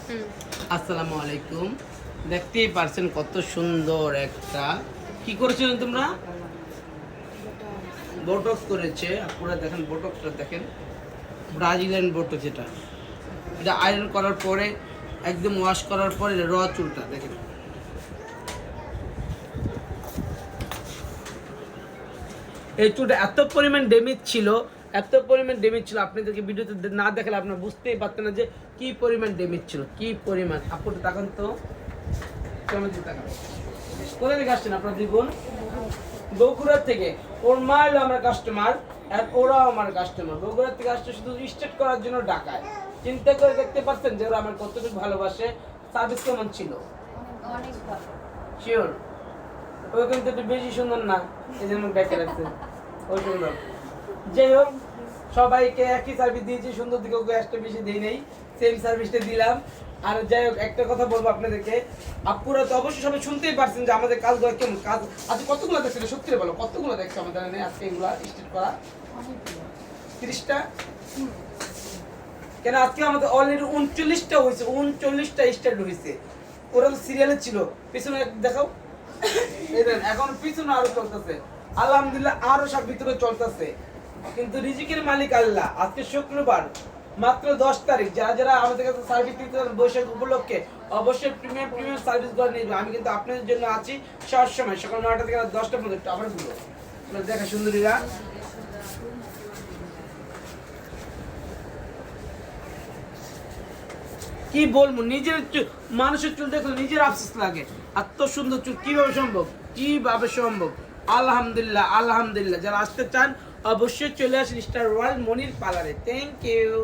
আসসালামু আলাইকুম। দেখতেই পারছেন কত সুন্দর একটা কি করেছিলেন তোমরা? বোটক্স করেছে। আপনারা দেখেন বোটক্সটা দেখেন, ব্রাজিলিয়ান বোটক্স। এটা আয়রন করার পরে একদম ওয়াশ করার পরে র চুলটা দেখেন। এই চুলটা এত পরিমাণ ড্যামেজ ছিল, আপনাদেরকে ভিডিওতে না দেখালে আপনারা বুঝতেই পারতেন না যে কি পরিমাণ ড্যামেজ ছিল, কি পরিমাণ। আপনারা তাকান তো, কেমন তাকান। কোথা থেকে আসছেন আপনারা দ্বিগুণ? বগুড়া থেকে। ওর মা হলো আমার কাস্টমার আর ওরাও আমার কাস্টমার। বগুড়া থেকে আসছে শুধু স্ট্রেট করার জন্য ঢাকায়। চিন্তা করে দেখতে পাচ্ছেন যে ওরা আমার কতটুকু ভালোবাসে। সার্ভিস কেমন ছিল? অনেক ভালো। শিওর? ওই কিন্তু একটু বেশি সুন্দর না, এই জন্য ব্যাকে রাখছে। ওই সুন্দর। যাই হোক, সবাইকে একই সার্ভিস দিয়েছি, সুন্দর দিকে ওকে একটা বেশি দিই নেই, সেম সার্ভিসটা দিলাম। আর যাই হোক, একটা কথা বলবো আপনাদেরকে, আপুরা তো অবশ্যই সবাই শুনতেই পারছেন যে আমাদের কাজগুলো কেমন। কাজ আজকে কতগুলো দেখছে, সত্যি বলো কতগুলো দেখছো আমাদের আজকে এগুলা স্টার্ট করা? 30টা। কেন আজকে আমাদের অলরেডি 39টা হয়েছে, 39টা স্টার্ট হয়েছে। ওরা তো সিরিয়ালে ছিল। পিছনে দেখাও, এখন পিছনে আরো চলতেছে। আলহামদুলিল্লাহ আরো সব ভিতরে চলতেছে, কিন্তু রিজিকের মালিক আল্লাহ। আজকে শুক্রবার, মাত্র 10 তারিখ। যারা যারা আমাদের কাছে সার্ভিস দিতে বৈশাখ উপলক্ষে অবশ্যই প্রিমিয়াম সার্ভিস করে নিবে। আমি কিন্তু আপনাদের জন্য আছি সব সময়, সকাল 9টা থেকে 10টা পর্যন্ত। আবার বলো দেখা সুন্দরীরা, কি বলবো, নিজের মানুষের চুল দেখলে নিজের আফসোস লাগে। এত সুন্দর চুল কিভাবে সম্ভব, কিভাবে সম্ভব? আলহামদুলিল্লাহ, আলহামদুলিল্লাহ। যারা আসতে চান অবশ্যই চলে আসেন স্টার ওয়ার্ল্ড মনির পার্লারে। Thank you.